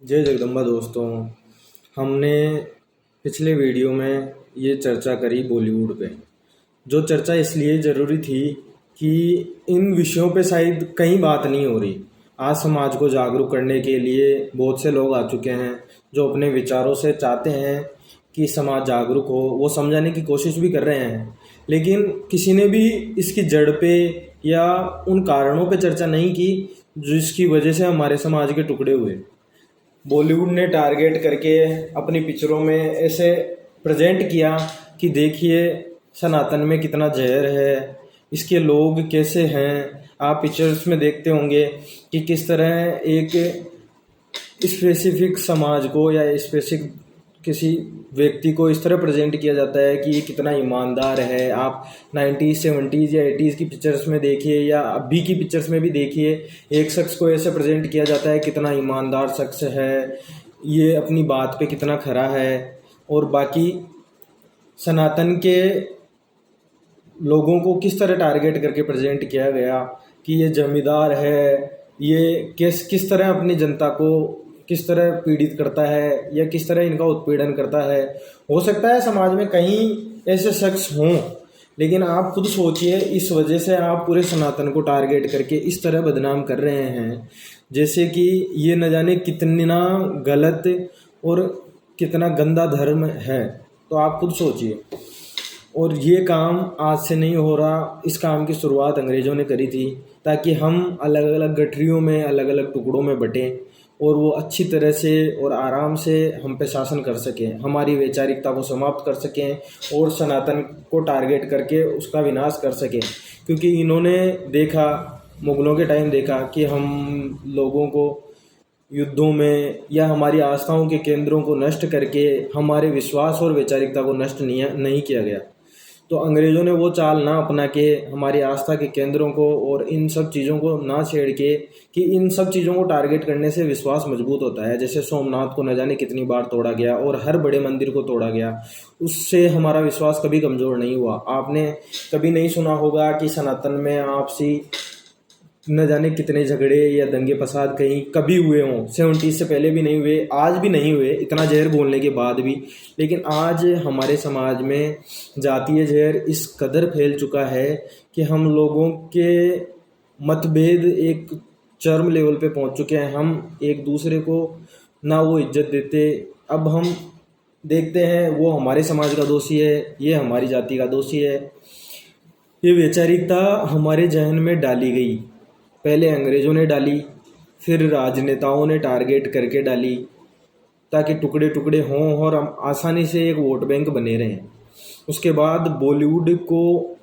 जय जगदम्बा दोस्तों। हमने पिछले वीडियो में ये चर्चा करी बॉलीवुड पे। जो चर्चा इसलिए ज़रूरी थी कि इन विषयों पे शायद कहीं बात नहीं हो रही। आज समाज को जागरूक करने के लिए बहुत से लोग आ चुके हैं जो अपने विचारों से चाहते हैं कि समाज जागरूक हो, वो समझाने की कोशिश भी कर रहे हैं। लेकिन किसी ने भी इसकी जड़ पे या उन कारणों पे चर्चा नहीं की जिसकी वजह से हमारे समाज के टुकड़े हुए। बॉलीवुड ने टारगेट करके अपनी पिक्चरों में ऐसे प्रेजेंट किया कि देखिए सनातन में कितना जहर है, इसके लोग कैसे हैं। आप पिक्चर्स में देखते होंगे कि किस तरह एक स्पेसिफिक समाज को या स्पेसिफिक किसी व्यक्ति को इस तरह प्रेजेंट किया जाता है कि ये कितना ईमानदार है। आप 90s 70s या 80s की पिक्चर्स में देखिए या अभी की पिक्चर्स में भी देखिए, एक शख्स को ऐसे प्रेजेंट किया जाता है कितना ईमानदार शख्स है, ये अपनी बात पे कितना खरा है। और बाकी सनातन के लोगों को किस तरह टारगेट करके प्रेजेंट किया गया कि ये जमींदार है, ये किस तरह अपनी जनता को किस तरह पीड़ित करता है या किस तरह इनका उत्पीड़न करता है। हो सकता है समाज में कहीं ऐसे शख्स हों, लेकिन आप खुद सोचिए इस वजह से आप पूरे सनातन को टारगेट करके इस तरह बदनाम कर रहे हैं जैसे कि ये न जाने कितना गलत और कितना गंदा धर्म है। तो आप खुद सोचिए। और ये काम आज से नहीं हो रहा, इस काम की शुरुआत अंग्रेज़ों ने करी थी ताकि हम अलग अलग गठरियों में अलग अलग टुकड़ों में बटें और वो अच्छी तरह से और आराम से हम पे शासन कर सकें, हमारी वैचारिकता को समाप्त कर सकें और सनातन को टारगेट करके उसका विनाश कर सकें। क्योंकि इन्होंने देखा, मुग़लों के टाइम देखा कि हम लोगों को युद्धों में या हमारी आस्थाओं के केंद्रों को नष्ट करके हमारे विश्वास और वैचारिकता को नष्ट नहीं किया गया। तो अंग्रेज़ों ने वो चाल ना अपना के हमारी आस्था के केंद्रों को और इन सब चीज़ों को ना छेड़ के कि इन सब चीज़ों को टारगेट करने से विश्वास मजबूत होता है। जैसे सोमनाथ को न जाने कितनी बार तोड़ा गया और हर बड़े मंदिर को तोड़ा गया, उससे हमारा विश्वास कभी कमज़ोर नहीं हुआ। आपने कभी नहीं सुना होगा कि सनातन में आपसी न जाने कितने झगड़े या दंगे फसाद कहीं कभी हुए हों। 70s से पहले भी नहीं हुए, आज भी नहीं हुए, इतना जहर बोलने के बाद भी। लेकिन आज हमारे समाज में जातीय जहर इस कदर फैल चुका है कि हम लोगों के मतभेद एक चरम लेवल पे पहुंच चुके हैं। हम एक दूसरे को ना वो इज्जत देते। अब हम देखते हैं वो हमारे समाज का दोषी है, ये हमारी जाति का दोषी है। ये वैचारिकता हमारे जहन में डाली गई, पहले अंग्रेज़ों ने डाली, फिर राजनेताओं ने टारगेट करके डाली ताकि टुकड़े टुकड़े हों और हम आसानी से एक वोट बैंक बने रहें। उसके बाद बॉलीवुड को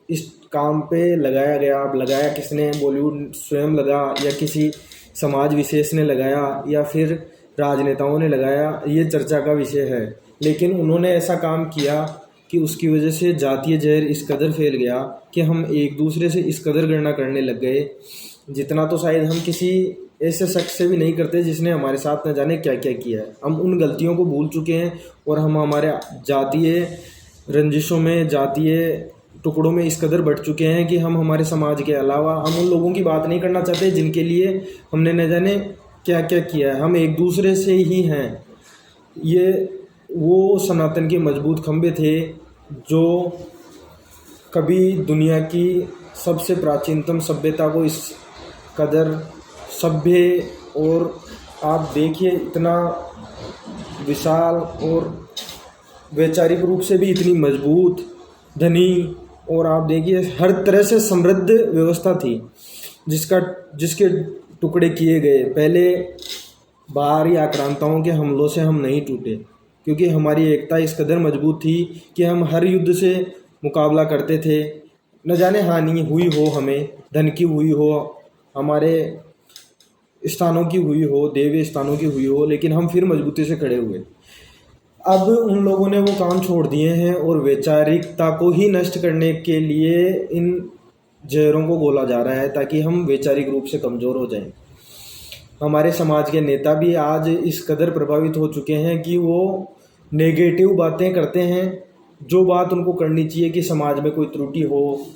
इस काम पे लगाया गया। अब लगाया किसने? बॉलीवुड स्वयं लगा या किसी समाज विशेष ने लगाया या फिर राजनेताओं ने लगाया, ये चर्चा का विषय है। लेकिन उन्होंने ऐसा काम किया कि उसकी वजह से जातीय जहर इस कदर फैल गया कि हम एक दूसरे से इस कदर गणना करने लग गए जितना तो शायद हम किसी ऐसे शख्स से भी नहीं करते जिसने हमारे साथ न जाने क्या क्या किया है। हम उन गलतियों को भूल चुके हैं और हम हमारे जातीय रंजिशों में, जातीय टुकड़ों में इस कदर बढ़ चुके हैं कि हम हमारे समाज के अलावा हम उन लोगों की बात नहीं करना चाहते जिनके लिए हमने न जाने क्या क्या किया है। हम एक दूसरे से ही हैं। ये वो सनातन के मजबूत खंभे थे जो कभी दुनिया की सबसे प्राचीनतम सभ्यता को इस कदर सभ्य और आप देखिए इतना विशाल और वैचारिक रूप से भी इतनी मजबूत, धनी और आप देखिए हर तरह से समृद्ध व्यवस्था थी जिसके टुकड़े किए गए। पहले बाहरी आक्रांताओं के हमलों से हम नहीं टूटे क्योंकि हमारी एकता इस कदर मजबूत थी कि हम हर युद्ध से मुकाबला करते थे। न जाने हानि हुई हो, हमें धन की हुई हो, हमारे स्थानों की हुई हो, देवी स्थानों की हुई हो, लेकिन हम फिर मजबूती से खड़े हुए। अब उन लोगों ने वो काम छोड़ दिए हैं और वैचारिकता को ही नष्ट करने के लिए इन जहरों को घोला जा रहा है ताकि हम वैचारिक रूप से कमज़ोर हो जाएं। हमारे समाज के नेता भी आज इस कदर प्रभावित हो चुके हैं कि वो नेगेटिव बातें करते हैं। जो बात उनको करनी चाहिए कि समाज में कोई त्रुटि हो,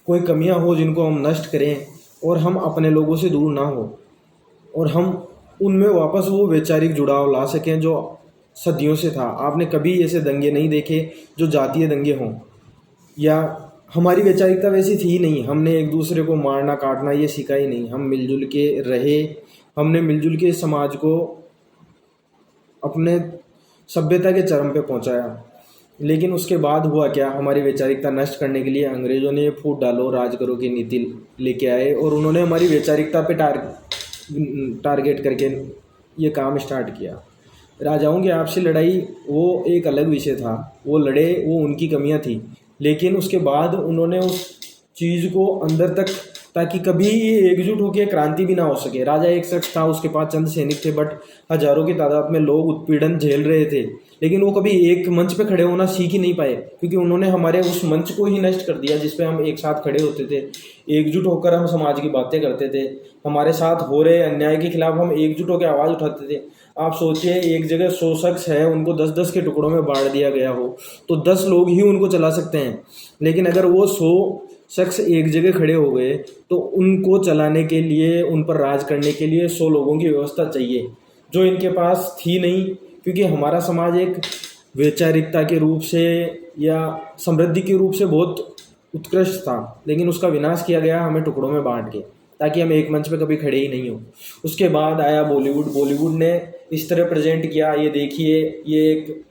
कोई कमियां हो जिनको हम नष्ट करें और हम अपने लोगों से दूर ना हो और हम उनमें वापस वो वैचारिक जुड़ाव ला सकें जो सदियों से था। आपने कभी ऐसे दंगे नहीं देखे जो जातीय दंगे हों, या हमारी वैचारिकता वैसी थी ही नहीं। हमने एक दूसरे को मारना काटना ये सीखा ही नहीं, हम मिलजुल के रहे। हमने मिलजुल के समाज को अपने सभ्यता के चरम पे पहुंचाया। लेकिन उसके बाद हुआ क्या, हमारी वैचारिकता नष्ट करने के लिए अंग्रेज़ों ने फूट डालो राज करो की नीति लेके आए, और उन्होंने हमारी वैचारिकता पे टारगेट करके ये काम स्टार्ट किया। राजाओं की आपसी लड़ाई वो एक अलग विषय था, वो लड़े, वो उनकी कमियां थी, लेकिन उसके बाद उन्होंने उस चीज़ को अंदर तक, ताकि कभी ये एकजुट होकर क्रांति भी ना हो सके। राजा एक शख्स था, उसके पास चंद सैनिक थे, बट हजारों की तादाद में लोग उत्पीड़न झेल रहे थे, लेकिन वो कभी एक मंच पे खड़े होना सीख ही नहीं पाए, क्योंकि उन्होंने हमारे उस मंच को ही नष्ट कर दिया जिस पे हम एक साथ खड़े होते थे, एकजुट होकर हम समाज की बातें करते थे, हमारे साथ हो रहे अन्याय के खिलाफ हम एकजुट होकर आवाज़ उठाते थे। आप सोचिए, एक जगह 100 शख्स है, उनको 10-10 के टुकड़ों में बांट दिया गया हो तो 10 लोग ही उनको चला सकते हैं, लेकिन अगर वो 100 शख्स एक जगह खड़े हो गए तो उनको चलाने के लिए, उन पर राज करने के लिए 100 लोगों की व्यवस्था चाहिए, जो इनके पास थी नहीं। क्योंकि हमारा समाज एक वैचारिकता के रूप से या समृद्धि के रूप से बहुत उत्कृष्ट था, लेकिन उसका विनाश किया गया हमें टुकड़ों में बांट के, ताकि हम एक मंच पे कभी खड़े ही नहीं हो। उसके बाद आया बॉलीवुड। बॉलीवुड ने इस तरह प्रेजेंट किया, ये देखिए, ये एक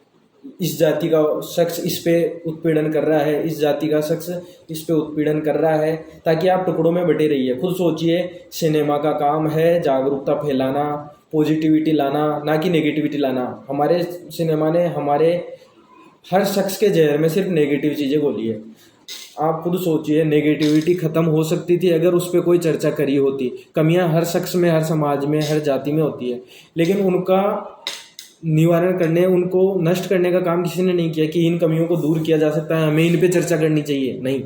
इस जाति का शख्स इस पे उत्पीड़न कर रहा है, इस जाति का शख्स इस पे उत्पीड़न कर रहा है, ताकि आप टुकड़ों में बटे रहिए। खुद सोचिए, सिनेमा का काम है जागरूकता फैलाना, पॉजिटिविटी लाना, ना कि नेगेटिविटी लाना। हमारे सिनेमा ने हमारे हर शख्स के जहर में सिर्फ नेगेटिव चीज़ें बोली है। आप खुद सोचिए, नेगेटिविटी ख़त्म हो सकती थी अगर उस पर कोई चर्चा करी होती। कमियां हर शख्स में, हर समाज में, हर जाति में होती है, लेकिन उनका निवारण करने, उनको नष्ट करने का काम किसी ने नहीं किया कि इन कमियों को दूर किया जा सकता है, हमें इन पे चर्चा करनी चाहिए, नहीं,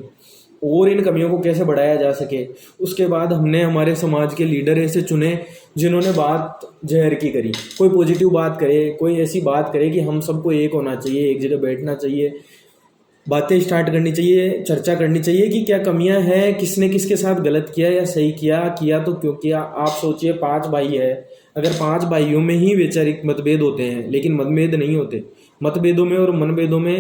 और इन कमियों को कैसे बढ़ाया जा सके। उसके बाद हमने हमारे समाज के लीडर ऐसे चुने जिन्होंने बात जहर की करी। कोई पॉजिटिव बात करे, कोई ऐसी बात करे कि हम सबको एक होना चाहिए, एक जगह बैठना चाहिए, बातें स्टार्ट करनी चाहिए, चर्चा करनी चाहिए कि क्या कमियां हैं, किसने किसके साथ गलत किया या सही किया, किया तो क्यों किया। आप सोचिए, 5 भाई है, अगर 5 भाइयों में ही वैचारिक मतभेद होते हैं लेकिन मतभेद नहीं होते, मतभेदों में और मनभेदों में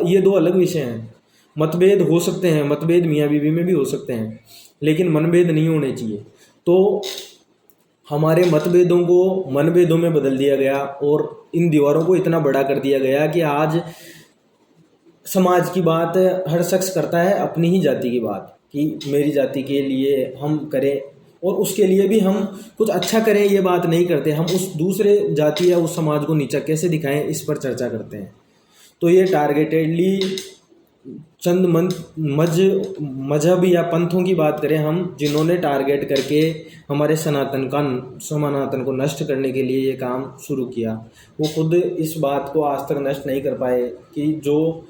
ये दो अलग विषय हैं। मतभेद हो सकते हैं, मतभेद मियाँ बीवी में भी हो सकते हैं, लेकिन मनभेद नहीं होने चाहिए। तो हमारे मतभेदों को मनभेदों में बदल दिया गया और इन दीवारों को इतना बड़ा कर दिया गया कि आज समाज की बात हर शख्स करता है अपनी ही जाति की बात, कि मेरी जाति के लिए हम करें और उसके लिए भी हम कुछ अच्छा करें, ये बात नहीं करते। हम उस दूसरे जाति या उस समाज को नीचा कैसे दिखाएं, इस पर चर्चा करते हैं। तो ये टारगेटेडली चंद मजहब या पंथों की बात करें हम, जिन्होंने टारगेट करके हमारे सनातन को नष्ट करने के लिए ये काम शुरू किया, वो खुद इस बात को आज तक नष्ट नहीं कर पाए कि जो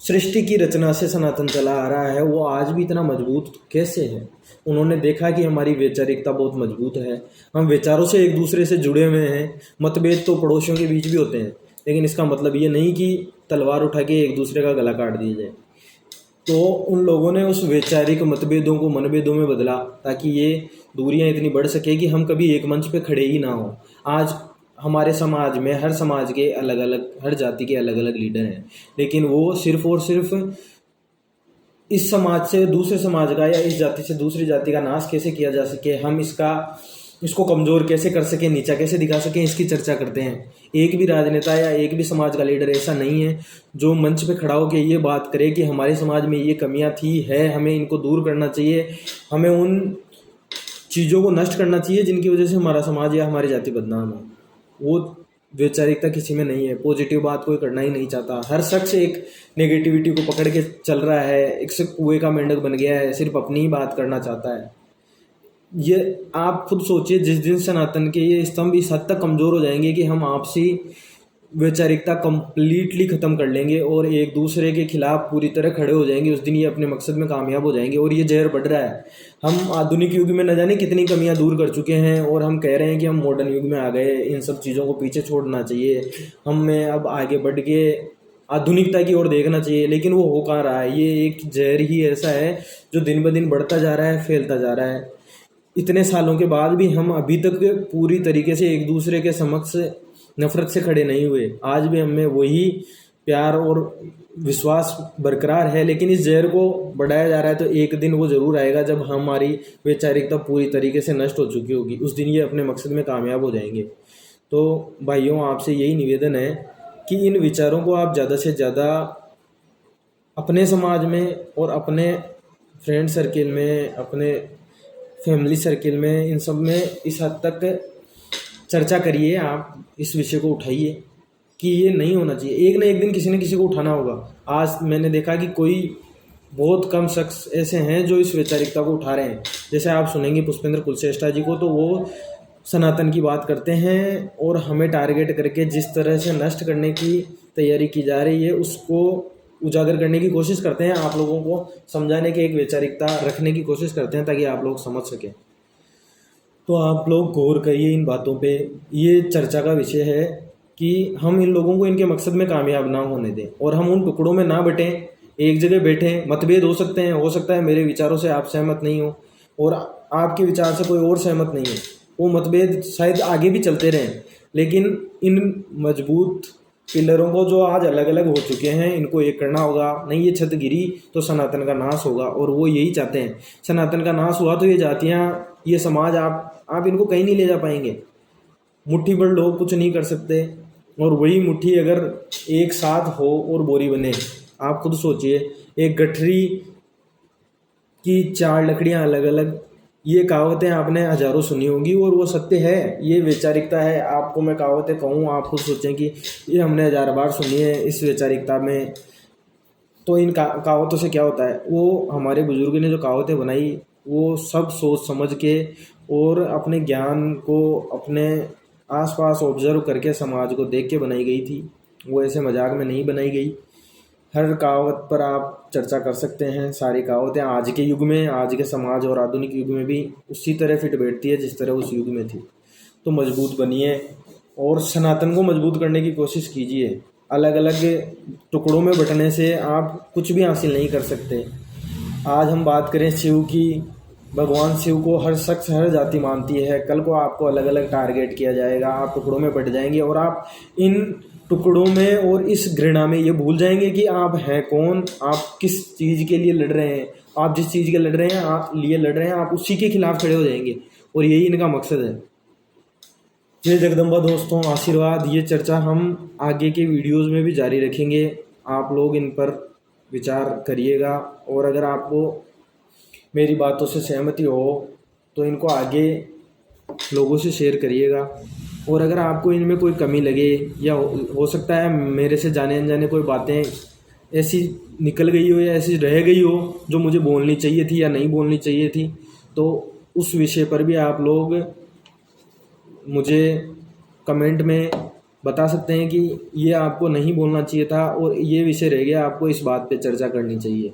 सृष्टि की रचना से सनातन चला आ रहा है वो आज भी इतना मजबूत कैसे है। उन्होंने देखा कि हमारी वैचारिकता बहुत मजबूत है, हम विचारों से एक दूसरे से जुड़े हुए हैं। मतभेद तो पड़ोसियों के बीच भी होते हैं, लेकिन इसका मतलब ये नहीं कि तलवार उठा के एक दूसरे का गला काट दिया जाए। तो उन लोगों ने उस वैचारिक मतभेदों को मनभेदों में बदला, ताकि ये दूरियां इतनी बढ़ सके कि हम कभी एक मंच पे खड़े ही ना हो। आज हमारे समाज में हर समाज के अलग अलग, हर जाति के अलग अलग लीडर हैं, लेकिन वो सिर्फ और सिर्फ इस समाज से दूसरे समाज का या इस जाति से दूसरी जाति का नाश कैसे किया जा सके, हम इसको कमज़ोर कैसे कर सकें, नीचा कैसे दिखा सकें, इसकी चर्चा करते हैं। एक भी राजनेता या एक भी समाज का लीडर ऐसा नहीं है जो मंच पे खड़ा होकर ये बात करे कि हमारे समाज में ये कमियां थी है, हमें इनको दूर करना चाहिए, हमें उन चीज़ों को नष्ट करना चाहिए जिनकी वजह से हमारा समाज या हमारी जाति बदनाम है। वो वैचारिकता किसी में नहीं है, पॉजिटिव बात कोई करना ही नहीं चाहता। हर शख्स एक नेगेटिविटी को पकड़ के चल रहा है, एक से कुएं का मेंढक बन गया है, सिर्फ अपनी ही बात करना चाहता है। ये आप खुद सोचिए, जिस दिन सनातन के ये स्तंभ इस हद तक कमज़ोर हो जाएंगे कि हम आपसी वैचारिकता कंप्लीटली ख़त्म कर लेंगे और एक दूसरे के खिलाफ पूरी तरह खड़े हो जाएंगे, उस दिन ये अपने मकसद में कामयाब हो जाएंगे। और ये जहर बढ़ रहा है। हम आधुनिक युग में न जाने कितनी कमियां दूर कर चुके हैं और हम कह रहे हैं कि हम मॉडर्न युग में आ गए, इन सब चीज़ों को पीछे छोड़ना चाहिए, हमें अब आगे बढ़ के आधुनिकता की ओर देखना चाहिए। लेकिन वो हो कहाँ रहा है, ये एक जहर ही ऐसा है जो दिन ब दिन बढ़ता जा रहा है, फैलता जा रहा है। इतने सालों के बाद भी हम अभी तक पूरी तरीके से एक दूसरे के समक्ष नफरत से खड़े नहीं हुए। आज भी हमें वही प्यार और विश्वास बरकरार है, लेकिन इस जहर को बढ़ाया जा रहा है। तो एक दिन वो ज़रूर आएगा जब हमारी वैचारिकता पूरी तरीके से नष्ट हो चुकी होगी, उस दिन ये अपने मकसद में कामयाब हो जाएंगे। तो भाइयों, आपसे यही निवेदन है कि इन विचारों को आप ज़्यादा से ज़्यादा अपने समाज में और अपने फ्रेंड सर्किल में, अपने फैमिली सर्किल में, इन सब में इस हद तक चर्चा करिए। आप इस विषय को उठाइए कि ये नहीं होना चाहिए। एक ना एक दिन किसी न किसी को उठाना होगा। आज मैंने देखा कि कोई बहुत कम शख्स ऐसे हैं जो इस वैचारिकता को उठा रहे हैं। जैसे आप सुनेंगे पुष्पेंद्र कुलश्रेष्ठा जी को, तो वो सनातन की बात करते हैं और हमें टारगेट करके जिस तरह से नष्ट करने की तैयारी की जा रही है उसको उजागर करने की कोशिश करते हैं, आप लोगों को समझाने की एक वैचारिकता रखने की कोशिश करते हैं ताकि आप लोग समझ सकें। तो आप लोग गौर करिए इन बातों पे। ये चर्चा का विषय है कि हम इन लोगों को इनके मकसद में कामयाब ना होने दें और हम उन टुकड़ों में ना बटें, एक जगह बैठें। मतभेद हो सकते हैं, हो सकता है मेरे विचारों से आप सहमत नहीं हो और आपके विचार से कोई और सहमत नहीं है, वो मतभेद शायद आगे भी चलते रहें, लेकिन इन मजबूत पिलरों को जो आज अलग अलग हो चुके हैं इनको एक करना होगा। नहीं ये छत गिरी तो सनातन का नाश होगा, और वो यही चाहते हैं। सनातन का नाश हुआ तो ये जातियाँ, ये समाज, आप इनको कहीं नहीं ले जा पाएंगे। मुट्ठी भर लोग कुछ नहीं कर सकते, और वही मुट्ठी अगर एक साथ हो और बोरी बने। आप खुद सोचिए, एक गठरी की चार लकड़ियां अलग अलग, ये कहावतें आपने हजारों सुनी होंगी और वो सत्य है, ये वैचारिकता है। आपको मैं कहावतें कहूँ, आप खुद सोचें कि ये हमने 1000 बार सुनी है इस वैचारिकता में। तो इन कहावतों से क्या होता है, वो हमारे बुजुर्ग ने जो कहावतें बनाई वो सब सोच समझ के और अपने ज्ञान को अपने आसपास ऑब्जर्व करके समाज को देख के बनाई गई थी। वो ऐसे मजाक में नहीं बनाई गई। हर कहावत पर आप चर्चा कर सकते हैं। सारी कहावतें आज के युग में, आज के समाज और आधुनिक युग में भी उसी तरह फिट बैठती है जिस तरह उस युग में थी। तो मजबूत बनिए और सनातन को मजबूत करने की कोशिश कीजिए। अलग अलग टुकड़ों में बंटने से आप कुछ भी हासिल नहीं कर सकते। आज हम बात करें शिव की, भगवान शिव को हर शख्स, हर जाति मानती है। कल को आपको अलग अलग टारगेट किया जाएगा, आप टुकड़ों में बट जाएंगे और आप इन टुकड़ों में और इस घृणा में ये भूल जाएंगे कि आप हैं कौन, आप किस चीज़ के लिए लड़ रहे हैं। आप जिस चीज़ के लड़ रहे हैं, आप लिए लड़ रहे हैं, आप उसी के खिलाफ खड़े हो जाएंगे, और यही इनका मकसद है। जय जगदम्बा दोस्तों, आशीर्वाद। ये चर्चा हम आगे के वीडियोज़ में भी जारी रखेंगे। आप लोग इन पर विचार करिएगा, और अगर आपको मेरी बातों से सहमति हो तो इनको आगे लोगों से शेयर करिएगा। और अगर आपको इनमें कोई कमी लगे या हो सकता है मेरे से जाने अनजाने कोई बातें ऐसी निकल गई हो या ऐसी रह गई हो जो मुझे बोलनी चाहिए थी या नहीं बोलनी चाहिए थी, तो उस विषय पर भी आप लोग मुझे कमेंट में बता सकते हैं कि ये आपको नहीं बोलना चाहिए था और ये विषय रह गया, आपको इस बात पे चर्चा करनी चाहिए।